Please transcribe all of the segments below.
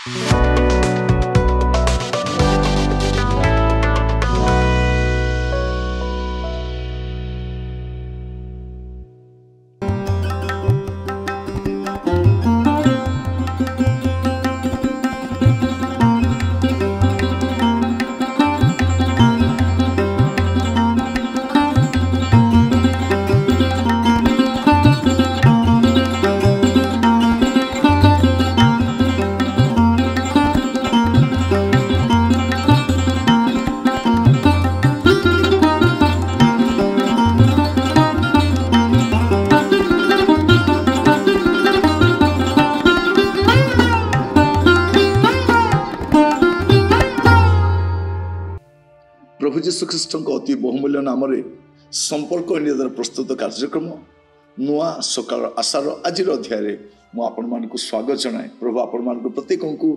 प्रभु जीशु ख्रीष्ट अति बहुमूल्य नाम संपर्क इंडिया प्रस्तुत कार्यक्रम नुआ सकाल आशार आज अध्याय आपण मान स्वागत जनाए। प्रभु आपण मान प्रत्येक को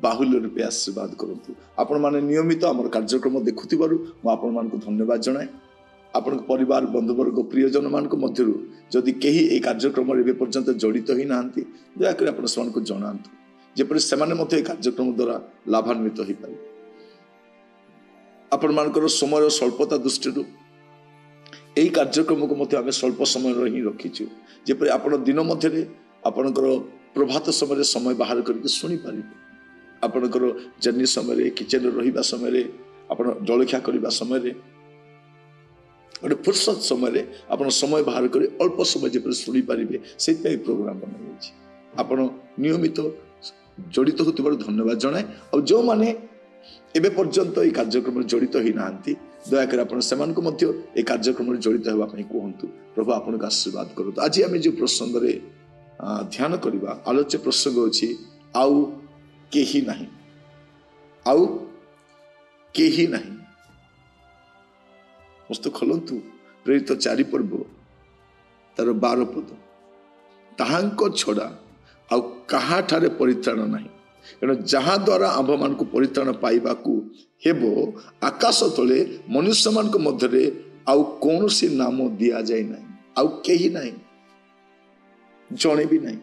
बाहुल्य रूपे आशीर्वाद करूँ। आपण मैंने नियमित आम कार्यक्रम देखुवर मुझे मान धन्यवाद जनाए। आपण परिवार बंधुवर्ग प्रियजन मान मध्य जदि कहीं ये कार्यक्रम पर्यंत जड़ित ही ना दयाकोरी आप जनातु जेपरी से कार्यक्रम द्वारा लाभान्वित हो पारे। आपण मानकर समय स्वल्पता दृष्टि यही कार्यक्रम को आम स्वल्प समय ही रखीचु जेपरी आप दिन मध्य आपणकर प्रभात समय बाहर करके शुणी पारे। आपणकर जर्नी समय किचन रहा समय आप जलखिया करने समय गोटे फुर्सत समय आप समय बाहर कर अल्प समय जब शुणी पारे से प्रोग्राम बनाई आप नियमित जड़ित हो धन्यवाद जनाए। और जो मैंने एबे पर्यंत ये कार्यक्रम जड़ित ही ना दयाकोरी आप कार्यक्रम जड़ित होगापी कहतु। प्रभु आपन आशीर्वाद करूँ। आज आम जो प्रसंग ध्यान करवा आलोच्य प्रसंग अच्छी आउ केही नहीं, आउ केही नहीं। मस्त खोलतु प्रेरित 4 पर्व तार 12 पद ताहांको छड़ा आउ कहा ठारे परित्राण नहीं कारण जहाँ द्वारा आंभ मान को परित्राण पाइबा हेबो आकाश तले मनुष्य मान मध्य आउ कौन सी नाम दिया जाए ना आउ केही नहीं जणे भी नहीं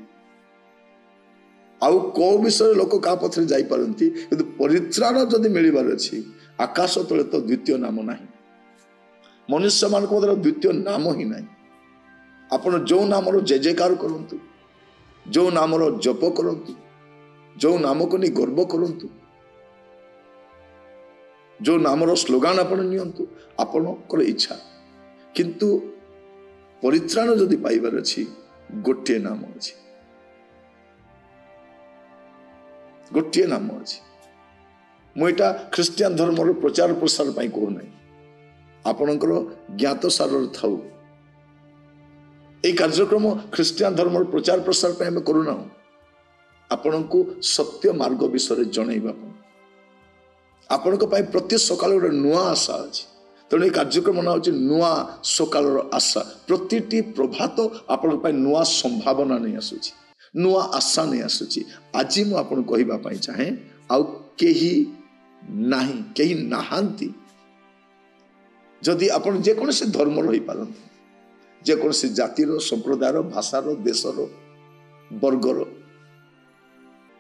आउ को विषय लोक क्या पथरे जाई पारंती किंतु परित्राण जदि मिलबार अछि आकाश तले तो द्वितीय नाम नहीं मनुष्य मान मध्य द्वितीय नाम ही नहीं। आपण जो नाम जय जयकार करंतु जो नाम जप करंतु जो नाम को नहीं गर्व करंतु जो नामर स्लोगान आपण नियंतु आपणकर इच्छा किंतु परित्राण जदि पाइबार अछि गोटे नाम अछि गोटे नाम अछि। मुझा ख्रीस्टियान धर्मर प्रचार प्रसार पाई कहू ना आपणकर ज्ञात सार थाउ ए कार्यक्रम ख्रीस्टियान धर्मर प्रचार प्रसार पाई आम करूना आपण को सत्य मार्ग विषय जनइबा आपण प्रति सकाल गोटे नुआ आशा अच्छी तेणु कार्यक्रम ना हूँ नुआ सकाल आशा प्रति प्रभात आपण नुआ संभावना नहीं आसूची नुआ आशा नहीं आसूची। आज मुझे कहवाई चाहे आउ केही नाही केही नाहांती जदि आपण जेकोसी धर्म रही पारंती जेकोसी जातिर संप्रदायर भाषार देशर वर्गर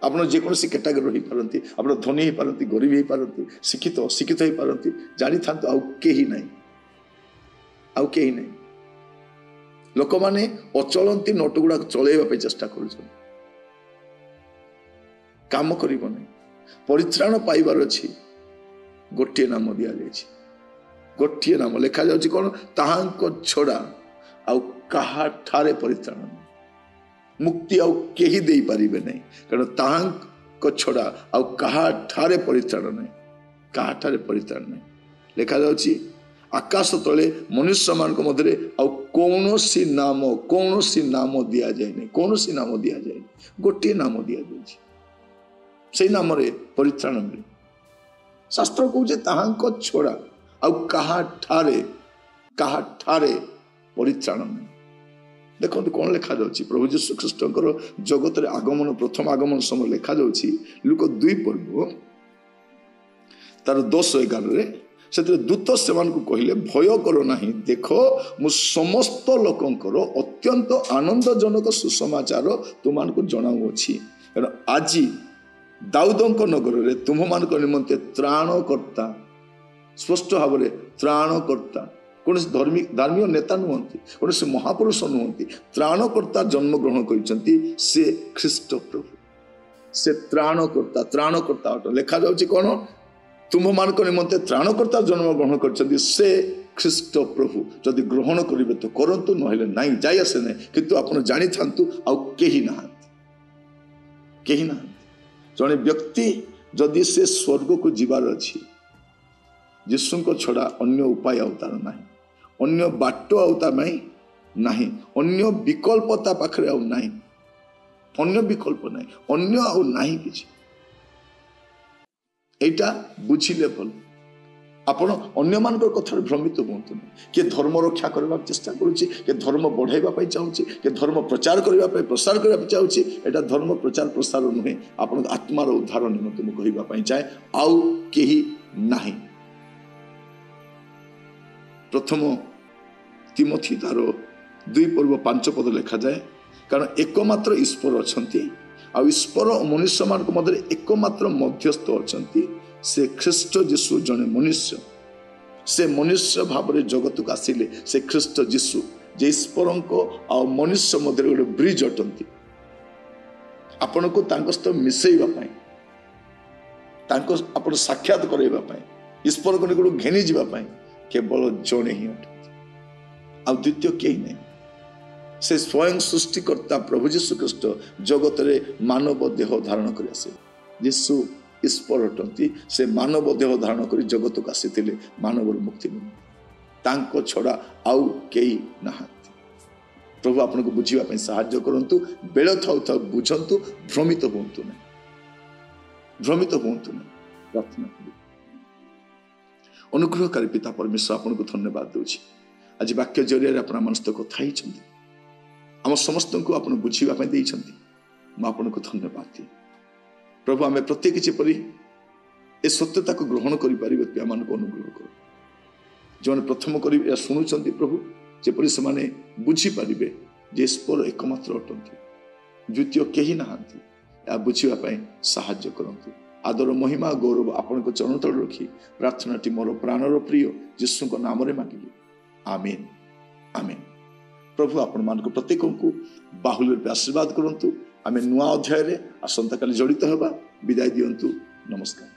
आप जेकोसी कैटेगरी रही पारंती आप धनी हो पारंती गरीब हो पारंती शिक्षित अशिक्षित हो पारंती जानी था आउ केही नहीं आउ केही नहीं। लोक माने अचलती नोट गुड़ा चलैबा चेष्टा कर काम करिबो नहीं परित्राण पाइबार अछि गोटे नाम दिया जायछि गोटे नाम लिखा जाउछि कोन ताहांको छड़ा आउ कहा ठारे परित्राण नहीं मुक्ति आउ केही दे पारिबे नहीं कारण ताहांको छड़ा आउ कहा ठारे परित्राण नहीं कहा ठारे परित्राण नहीं लिखा जाउछि आकाश तले मनुष्य मान मध्य आउ कौनसी नाम दिया जाए नहीं कौनसी नाम दिया जाए गोटे नाम दिया जाए से नाम रे परित्राण मिले। शास्त्र कहूचे ताहांको छड़ा आउ कहा ठारे परित्राण नहीं। देखो कौन लिखा जाउछि प्रभु यीशु ख्रीष्टकर जगत रे आगमन प्रथम आगमन समय लिखा जाउछि लूका 2 पर्व तार 10-11 से दूत से कहले भय करो नहीं देखो मु समस्त लोकंकर अत्यंत आनंदजनक सुसमाचार तुम जनाऊँगी कारण आज दाऊदଙ୍କ नगରରେ ତୁମମାନଙ୍କ ନିମନ୍ତେ ତ୍ରାଣକର୍ତ୍ତା ସ୍ପଷ୍ଟ ଭାବରେ ତ୍ରାଣକର୍ତ୍ତା କୌଣସି धार्मिक नेता नुहति कौन महापुरुष नुहति त्राणकर्ता जन्मग्रहण कर से ख्रीष्ट प्रभु से त्राणकर्ता अट लिखा जाउछि कौन तुम मान निमंते त्राणकर्ता जन्मग्रहण कर से ख्रीष्ट प्रभु जदि ग्रहण करेंगे तो करंतु नहले नहीं जाय आसे नहीं किंतु आपण जानी थांतु आउ केही ना जड़े व्यक्ति जदि से स्वर्ग को जीवार अच्छी यीशु को छड़ा अन्य उपाय अवतार नहीं अन्य बाट अवतार नहीं अन्य विकल्पता पाखरे आउ नहीं अन्य विकल्प नहीं अन्य आउ नहीं किछि एटा बुझिले भल आपण अन्य मान कथा भ्रमित हूँ किए धर्म रक्षा करने चेष्टा करुच्ची किए धर्म बढ़ाई चाहूँगी किए धर्म प्रचार करने प्रसार करने चाहूँगी एटा धर्म प्रचार प्रसार नुहे आपण आत्मार उद्धार निमंते मुझे कहवाई चाहे आउ केही नाही प्रथम तिमोथी तार 2:5 पद लिखा जाए कारण एकमात्र ईश्वर अच्छा आ ईश्वर मनुष्य मान मध्य एकमात्र मध्यस्थ अच्छा से ख्रीष्ट जीशु जने मनुष्य से मनुष्य भाव में जगत को आसिले से ख्रीष्ट जीशु जे ईश्वर आ मनुष्य मध्य गोटे ब्रिज अटंती आपण को सहित मिसैवाई आपण साक्षात करवाई ईश्वर को निकट घेनी जावाई केवल जड़े ही अटंती आ द्वितीय कहीं नहीं से स्वयं सृष्टिकर्ता प्रभु जीशु ख्रीष्ट जगत रे मानव देह धारण कर आसे जीशु ईश्वर अटंती से मानव देह धारण कर जगत को आसी मानव मुक्ति निम्ति छड़ा आउ कई ना प्रभु आपन को बुझापी साहाय्य करंतु बेल थाउ थाउ बुझंतु भ्रमित हुंतु ना प्रार्थना करूँ अनुग्रहकारी पिता परमेश्वर आपन को धन्यवाद दूची आज वाक्य जरिया आप मनस्थ कथा आम समस्त को आप बुझापी देइछंती मैं आपन को धन्यवाद दिए प्रभु आम प्रत्येक जेपरी ए सत्यता को ग्रहण करें आम अनुग्रह कर जो प्रथम कर शुणुंट प्रभु जेपरी से बुझीपारे जे ईश्वर एकमात्र अटंती द्वितीय कहीं ना बुझापी साहाय्य करंतु आदर महिमा गौरव आपण चरण तल रखी प्रार्थनाटी मोर प्राणर प्रिय जीशु नाम मांगिली आमीन आमीन प्रभु आपण मान प्रत्येक को बाहुल्य आशीर्वाद करंतु आमे नुआ अध्याय रे आसंता काली जड़ित होगा विदाय दियंतु नमस्कार।